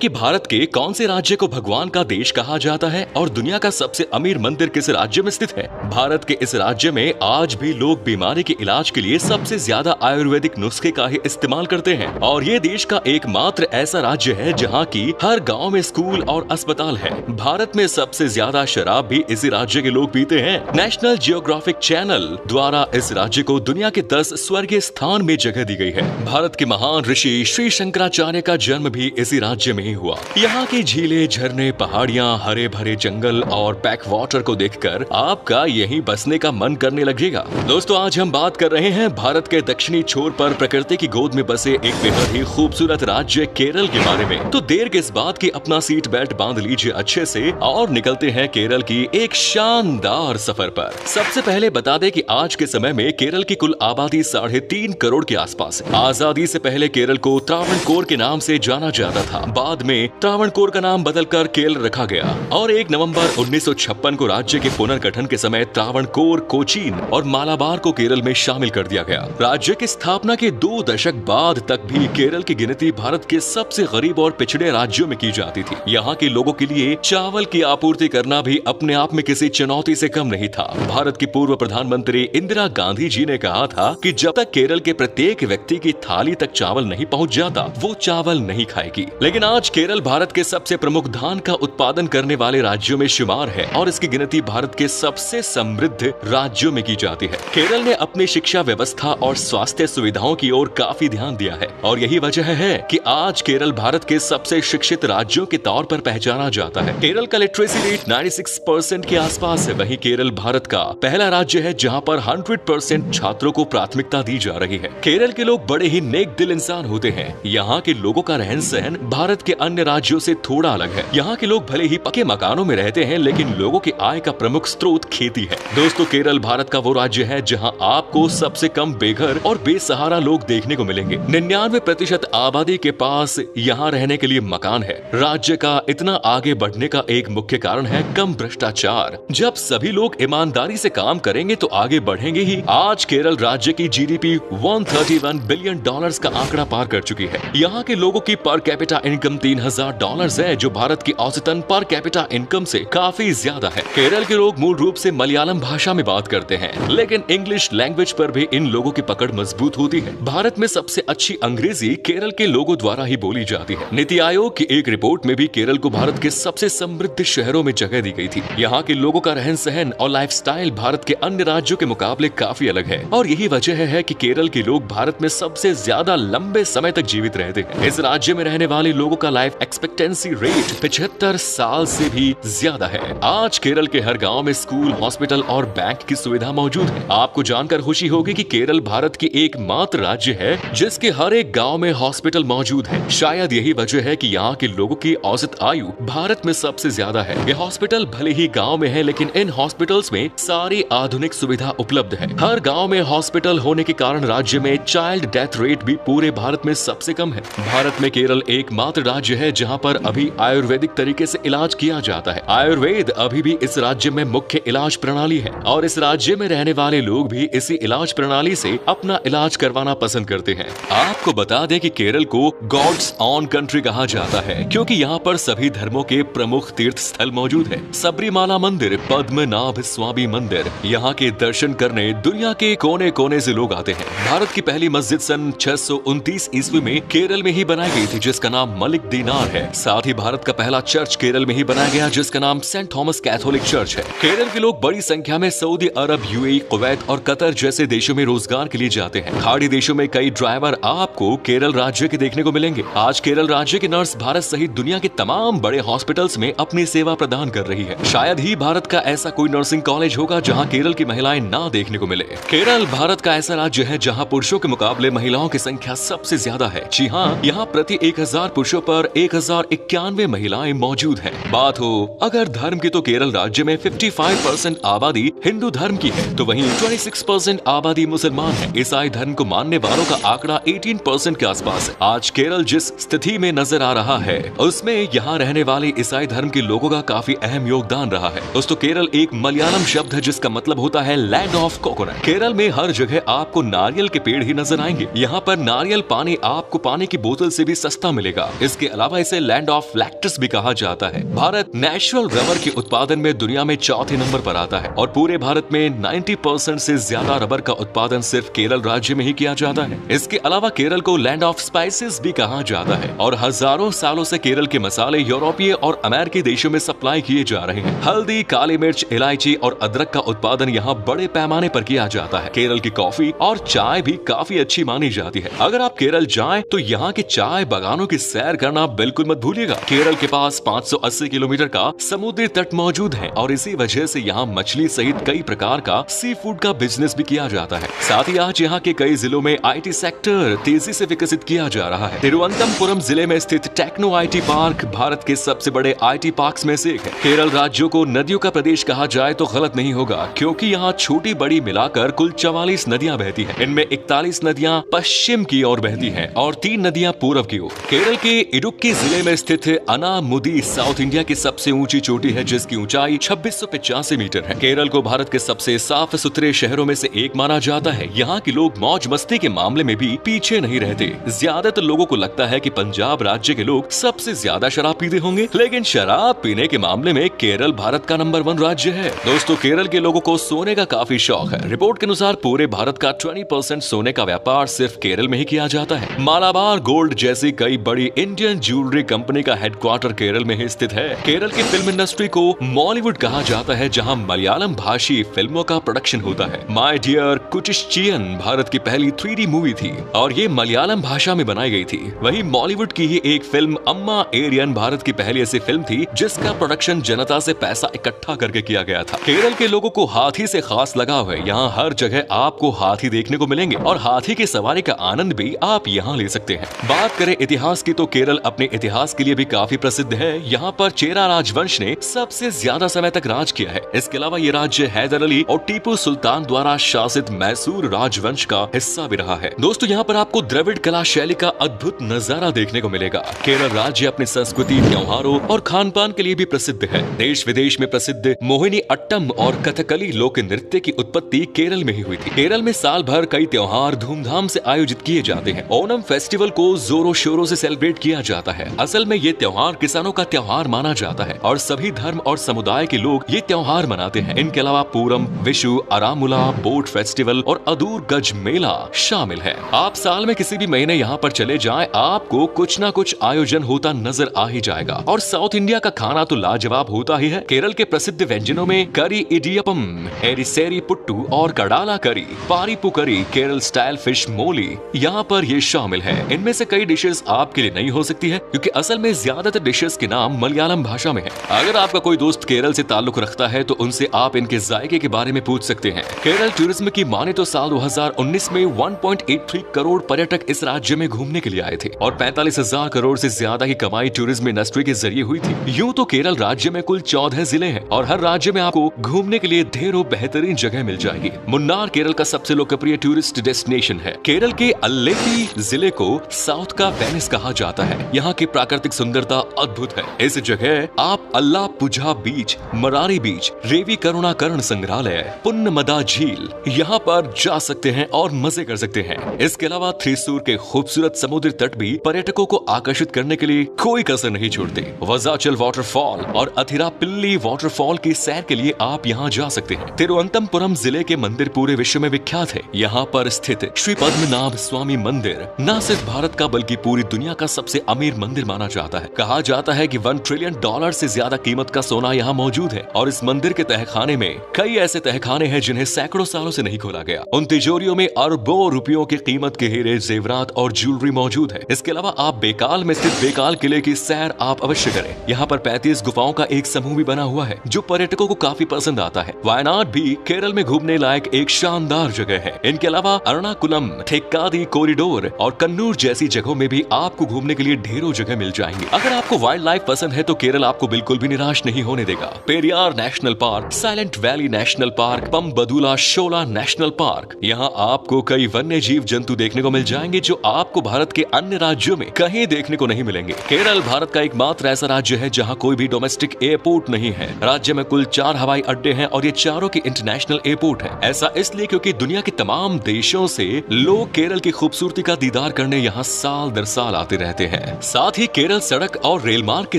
कि भारत के कौन से राज्य को भगवान का देश कहा जाता है और दुनिया का सबसे अमीर मंदिर किस राज्य में स्थित है। भारत के इस राज्य में आज भी लोग बीमारी के इलाज के लिए सबसे ज्यादा आयुर्वेदिक नुस्खे का ही इस्तेमाल करते हैं और ये देश का एकमात्र ऐसा राज्य है जहाँ की हर गाँव में स्कूल और अस्पताल है। भारत में सबसे ज्यादा शराब भी इसी राज्य के लोग पीते हैं। नेशनल जियोग्राफिक चैनल द्वारा इस राज्य को दुनिया के 10 स्वर्गीय स्थान में जगह दी गई है। भारत के महान ऋषि श्री शंकराचार्य का जन्म भी इसी राज्य में हुआ। यहाँ की झीलें, झरने, पहाड़ियाँ, हरे भरे जंगल और बैक वाटर को देखकर आपका यहीं बसने का मन करने लगेगा। दोस्तों, आज हम बात कर रहे हैं भारत के दक्षिणी छोर पर प्रकृति की गोद में बसे एक बेहद ही खूबसूरत राज्य केरल के बारे में। तो देर किस बात की, अपना सीट बेल्ट बांध लीजिए अच्छे से और निकलते हैं केरल की एक शानदार सफर पर। सबसे पहले बता दें कि आज के समय में केरल की कुल आबादी 3.5 करोड़ के आसपास है। आजादी से पहले केरल को त्रावणकोर के नाम से जाना जाता था। बाद में त्रावणकोर का नाम बदलकर केरल रखा गया और 1 नवंबर 1956 को राज्य के पुनर्गठन के समय त्रावणकोर, कोचीन और मालाबार को केरल में शामिल कर दिया गया। राज्य की स्थापना के 2 दशक बाद तक भी केरल की गिनती भारत के सबसे गरीब और पिछड़े राज्यों में की जाती थी। यहाँ के लोगों के लिए चावल की आपूर्ति करना भी अपने आप में किसी चुनौती से कम नहीं था। भारत की पूर्व प्रधानमंत्री इंदिरा गांधी जी ने कहा था कि जब तक केरल के प्रत्येक व्यक्ति की थाली तक चावल नहीं पहुँच जाता, वो चावल नहीं खाएगी। लेकिन आज केरल भारत के सबसे प्रमुख धान का उत्पादन करने वाले राज्यों में शुमार है और इसकी गिनती भारत के सबसे समृद्ध राज्यों में की जाती है। केरल ने अपनी शिक्षा व्यवस्था और स्वास्थ्य सुविधाओं की ओर काफी ध्यान दिया है और यही वजह है कि आज केरल भारत के सबसे शिक्षित राज्यों के तौर पर पहचाना जाता है। केरल का लिटरेसी रेट 96% के आसपास है। वहीं केरल भारत का पहला राज्य है जहाँ पर 100% छात्रों को प्राथमिकता दी जा रही है। केरल के लोग बड़े ही नेक दिल इंसान होते हैं। यहाँ के लोगों का रहन सहन भारत के अन्य राज्यों से थोड़ा अलग है। यहाँ के लोग भले ही पक्के मकानों में रहते हैं, लेकिन लोगों की आय का प्रमुख स्रोत खेती है। दोस्तों, केरल भारत का वो राज्य है जहाँ आपको सबसे कम बेघर और बेसहारा लोग देखने को मिलेंगे। 99% आबादी के पास यहाँ रहने के लिए मकान है। राज्य का इतना आगे बढ़ने का एक मुख्य कारण है कम भ्रष्टाचार। जब सभी लोग ईमानदारी से काम करेंगे तो आगे बढ़ेंगे ही। आज केरल राज्य की जीडीपी $131 बिलियन का आंकड़ा पार कर चुकी है। यहाँ के लोगों की पर कैपिटा इनकम $3000 है, जो भारत की औसतन पर कैपिटा इनकम से काफी ज्यादा है। केरल के लोग मूल रूप से मलयालम भाषा में बात करते हैं, लेकिन इंग्लिश लैंग्वेज पर भी इन लोगों की पकड़ मजबूत होती है। भारत में सबसे अच्छी अंग्रेजी केरल के लोगों द्वारा ही बोली जाती है। नीति आयोग की एक रिपोर्ट में भी केरल को भारत के सबसे समृद्ध शहरों में जगह दी गई थी। यहाँ के लोगों का रहन सहन और लाइफस्टाइल भारत के अन्य राज्यों के मुकाबले काफी अलग है और यही वजह है कि केरल के लोग भारत में सबसे ज्यादा लंबे समय तक जीवित रहते हैं। इस राज्य में रहने वाले लोगों का लाइफ एक्सपेक्टेंसी रेट 75 साल से भी ज्यादा है। आज केरल के हर गांव में स्कूल, हॉस्पिटल और बैंक की सुविधा मौजूद है। आपको जानकर खुशी होगी कि केरल भारत की एकमात्र राज्य है जिसके हर एक गांव में हॉस्पिटल मौजूद है। शायद यही वजह है कि यहाँ के लोगों की औसत आयु भारत में सबसे ज्यादा है। ये हॉस्पिटल भले ही गाँव में है, लेकिन इन हॉस्पिटल्स में सारी आधुनिक सुविधा उपलब्ध है। हर गाँव में हॉस्पिटल होने के कारण राज्य में चाइल्ड डेथ रेट भी पूरे भारत में सबसे कम है। भारत में केरल एकमात्र राज्य है जहाँ पर अभी आयुर्वेदिक तरीके से इलाज किया जाता है। आयुर्वेद अभी भी इस राज्य में मुख्य इलाज प्रणाली है और इस राज्य में रहने वाले लोग भी इसी इलाज प्रणाली से अपना इलाज करवाना पसंद करते हैं। आपको बता दें कि केरल को गॉड्स ऑन कंट्री कहा जाता है क्योंकि यहाँ पर सभी धर्मों के प्रमुख तीर्थ स्थल मौजूद है। सबरीमाला मंदिर, पद्मनाभ स्वामी मंदिर, यहाँ के दर्शन करने दुनिया के कोने कोने से लोग आते हैं। भारत की पहली मस्जिद सन 629 ईस्वी में केरल में ही बनाई गई थी, जिसका नाम मलिक दीनार है। साथ ही भारत का पहला चर्च केरल में ही बनाया गया, जिसका नाम सेंट थॉमस कैथोलिक चर्च है। केरल के लोग बड़ी संख्या में सऊदी अरब, यूएई, कुवैत और कतर जैसे देशों में रोजगार के लिए जाते हैं। खाड़ी देशों में कई ड्राइवर आपको केरल राज्य के देखने को मिलेंगे। आज केरल राज्य की नर्स भारत सहित दुनिया के तमाम बड़े हॉस्पिटल्स में अपनी सेवा प्रदान कर रही है। शायद ही भारत का ऐसा कोई नर्सिंग कॉलेज होगा जहाँ केरल की महिलाएं ना देखने को मिले। केरल भारत का ऐसा राज्य है जहाँ पुरुषों के मुकाबले महिलाओं की संख्या सबसे ज्यादा है। जी हाँ, यहाँ प्रति 1000 पुरुषों पर 1091 महिलाएं मौजूद हैं। बात हो अगर धर्म की, तो केरल राज्य में 55% आबादी हिंदू धर्म की है, तो वहीं 26% आबादी मुसलमान है। ईसाई धर्म को मानने वालों का आंकड़ा 18% के आसपास है। आज केरल जिस स्थिति में नजर आ रहा है, उसमें यहाँ रहने वाले ईसाई धर्म के लोगों का काफी अहम योगदान रहा है। दोस्तों, केरल एक मलयालम शब्द है जिसका मतलब होता है लैंड ऑफ कोकोनट। केरल में हर जगह आपको नारियल के पेड़ ही नजर आएंगे। यहाँ पर नारियल पानी आपको पानी की बोतल से भी सस्ता मिलेगा। इसके अलावा इसे लैंड ऑफ लैक्टस भी कहा जाता है। भारत नेचुरल रबर के उत्पादन में दुनिया में चौथे नंबर पर आता है और पूरे भारत में 90% से ज्यादा रबर का उत्पादन सिर्फ केरल राज्य में ही किया जाता है। इसके अलावा केरल को लैंड ऑफ स्पाइसेस भी कहा जाता है और हजारों सालों से केरल के मसाले यूरोपीय और अमेरिकी देशों में सप्लाई किए जा रहे हैं। हल्दी, काली मिर्च, इलायची और अदरक का उत्पादन यहाँ बड़े पैमाने पर किया जाता है। केरल की कॉफी और चाय भी काफी अच्छी मानी जाती है। अगर आप केरल जाएं तो यहाँ के चाय बागानों की सैर करना बिल्कुल मत भूलिएगा। केरल के पास 580 किलोमीटर का समुद्री तट मौजूद है और इसी वजह से यहाँ मछली सहित कई प्रकार का सी फूड का बिजनेस भी किया जाता है। साथ ही आज यहाँ के कई जिलों में IT सेक्टर तेजी से विकसित किया जा रहा है। तिरुवनंतपुरम जिले में स्थित टेक्नो IT पार्क भारत के सबसे बड़े IT पार्क्स में से एक है। केरल राज्य को नदियों का प्रदेश कहा जाए तो गलत नहीं होगा, क्योंकि यहाँ छोटी बड़ी मिलाकर कुल 44 नदियां बहती हैं। इनमें 41 नदियां पश्चिम की ओर बहती हैं और 3 नदियां पूर्व की ओर। केरल के इडुक्की जिले में स्थित अनामुदी साउथ इंडिया की सबसे ऊंची चोटी है, जिसकी ऊंचाई 2685 मीटर है। केरल को भारत के सबसे साफ सुथरे शहरों में से एक माना जाता है। यहाँ के लोग मौज मस्ती के मामले में भी पीछे नहीं रहते। ज्यादातर लोगों को लगता है कि पंजाब राज्य के लोग सबसे ज्यादा शराब पीते होंगे, लेकिन शराब पीने के मामले में केरल भारत का नंबर 1 राज्य है। दोस्तों, केरल के लोगों को सोने का काफी शौक है। रिपोर्ट के अनुसार पूरे भारत का 20% सोने का व्यापार सिर्फ केरल में ही किया जाता है। मालाबार गोल्ड जैसी कई बड़ी इंडियन ज्वेलरी कंपनी का हेडक्वार्टर केरल में ही स्थित है। केरल की फिल्म इंडस्ट्री को मॉलीवुड कहा जाता है, जहां मलयालम भाषी फिल्मों का प्रोडक्शन होता है। माय डियर कुटिश्चियन भारत की पहली 3D मूवी थी और ये मलयालम भाषा में बनाई गई थी। वहीं मॉलीवुड की ही एक फिल्म अम्मा एरियन भारत की पहली ऐसी फिल्म थी जिसका प्रोडक्शन जनता से पैसा इकट्ठा करके किया गया था। केरल के लोगों को हाथी से खास लगाव है। यहाँ हर जगह आपको हाथी देखने को मिलेंगे और हाथी की सवारी का आनंद भी आप यहाँ ले सकते हैं। बात करें इतिहास की तो केरल अपने इतिहास के लिए भी काफी प्रसिद्ध है। यहाँ पर चेरा राजवंश ने सबसे ज्यादा समय तक राज किया है। इसके अलावा ये राज्य हैदर अली और टीपू सुल्तान द्वारा शासित मैसूर राजवंश का हिस्सा भी रहा है। दोस्तों, यहाँ पर आपको द्रविड़ कला शैली का अद्भुत नजारा देखने को मिलेगा। केरल राज्य अपनी संस्कृति, त्योहारों और खान पान के लिए भी प्रसिद्ध है। देश विदेश में प्रसिद्ध मोहिनी अट्टम और कथकली लोक नृत्य की उत्पत्ति केरल में ही हुई थी। केरल में साल भर कई त्योहार धूमधाम से आयोजित किए जाते हैं। ओणम फेस्टिवल को जोरों शोरों से सेलिब्रेट किया जाता है। असल में ये त्योहार किसानों का त्योहार माना जाता है और सभी धर्म और समुदाय के लोग ये त्योहार मनाते हैं। इनके अलावा पूरम, विशु, अरामुला, बोट फेस्टिवल और अदूर गज मेला शामिल है। आप साल में किसी भी महीने यहाँ पर चले जाएं, आपको कुछ ना कुछ आयोजन होता नजर आ ही जाएगा। और साउथ इंडिया का खाना तो लाजवाब होता ही है। केरल के प्रसिद्ध व्यंजनों में करी इडियपम, एरिसेरी पुट्टू और कडाला करी, पारीपू करी, केरल स्टाइल फिश मोली यहाँ पर ये शामिल है। इनमें से कई डिशेस आपके लिए नहीं हो सकती है, क्योंकि असल में ज्यादातर डिशेस के नाम मलयालम भाषा में है। अगर आपका कोई दोस्त केरल से ताल्लुक रखता है तो उनसे आप इनके जायके के बारे में पूछ सकते हैं। केरल टूरिज्म की माने तो साल 2019 में 1.83 करोड़ पर्यटक इस राज्य में घूमने के लिए आए थे और 45,000 करोड़ से ज्यादा की कमाई टूरिज्म इंडस्ट्री के जरिए हुई थी। यूं तो केरल राज्य में कुल 14 जिले हैं और हर राज्य में आपको घूमने के लिए ढेरों बेहतरीन जगह मिल जाएगी। मुन्नार केरल का सबसे लोकप्रिय टूरिस्ट डेस्टिनेशन है। केरल के अल्लेपी जिले को साउथ का वेनिस कहा जाता है। यहाँ की प्राकृतिक सुंदरता अद्भुत है। इस जगह आप अल्लापुझा बीच, मरारी बीच, रेवी करुणाकरण संग्रहालय, पुन्नमदा झील यहाँ पर जा सकते हैं और मजे कर सकते हैं। इसके अलावा थ्रिसूर के खूबसूरत समुद्री तट भी पर्यटकों को आकर्षित करने के लिए कोई कसर नहीं छोड़ते। वजाचल वाटरफॉल और अथिरापिल्ली वाटरफॉल की सैर के लिए आप यहाँ जा सकते हैं। तिरुवनंतपुरम जिले के मंदिर पूरे विश्व में विख्यात है। यहाँ पर स्थित श्री पद्मनाभ स्वामी मंदिर न सिर्फ भारत का बल्कि पूरी दुनिया का सबसे अमीर मंदिर माना जाता है। कहा जाता है कि $1 ट्रिलियन से ज्यादा कीमत का सोना यहाँ मौजूद है और इस मंदिर के तहखाने में कई ऐसे तहखाने हैं जिन्हें सैकड़ों सालों से नहीं खोला गया। उन तिजोरियों में अरबों रुपयों की कीमत के हीरे, जेवरात और ज्वेलरी मौजूद है। इसके अलावा आप बेकाल में स्थित बेकाल किले की सैर आप अवश्य करें। यहाँ पर 35 गुफाओं का एक समूह भी बना हुआ है जो पर्यटकों को काफी पसंद आता है। वायनाड भी केरल में घूमने लायक एक शानदार जगह है। इनके अलावा अर्नाकुलम, थेक्कादी कॉरिडोर और कन्नूर जैसी जगहों में भी आपको घूमने के लिए ढेरों जगह मिल जाएंगे। अगर आपको वाइल्ड लाइफ पसंद है तो केरल आपको बिल्कुल भी निराश नहीं होने देगा। Periyar national park, silent valley national park, Pambadum Shola national park, यहाँ आपको कई वन्य जीव जंतु देखने को मिल जाएंगे जो आपको भारत के अन्य राज्यों में कहीं देखने को नहीं मिलेंगे। केरल भारत का एकमात्र ऐसा राज्य है जहाँ कोई भी डोमेस्टिक एयरपोर्ट नहीं है। राज्य में कुल 4 हवाई अड्डे हैं और ये चारों की इंटरनेशनल एयरपोर्ट है। ऐसा इसलिए क्योंकि दुनिया के तमाम देशों से लोग केरल की खूबसूरती का दीदार करने यहाँ साल दर साल आते रहते हैं। साथ ही केरल सड़क और रेल मार्ग के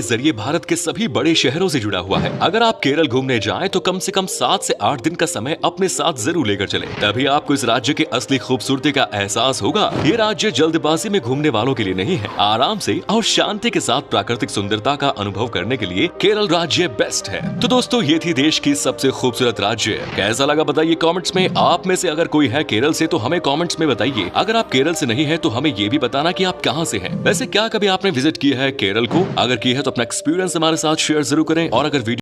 जरिए भारत के सभी बड़े शहरों से जुड़ा हुआ है। अगर आप केरल घूमने जाएं तो कम से कम 7 से 8 दिन का समय अपने साथ जरूर लेकर चलें, तभी आपको इस राज्य के असली खूबसूरती का एहसास होगा। ये राज्य जल्दबाजी में घूमने वालों के लिए नहीं है। आराम से और शांति के साथ प्राकृतिक सुंदरता का अनुभव करने के लिए केरल राज्य बेस्ट है। तो दोस्तों, ये थी देश की सबसे खूबसूरत राज्य। कैसा लगा बताइए कमेंट्स में। आप में से अगर कोई है केरल से तो हमें कमेंट्स में बताइए। अगर आप केरल से नहीं है तो हमें ये भी बताना कि आप कहां से हैं। वैसे क्या कभी आपने विजिट किया है केरल को? अगर की है तो अपना एक्सपीरियंस हमारे साथ शेयर जरूर करें। और अगर वीडियो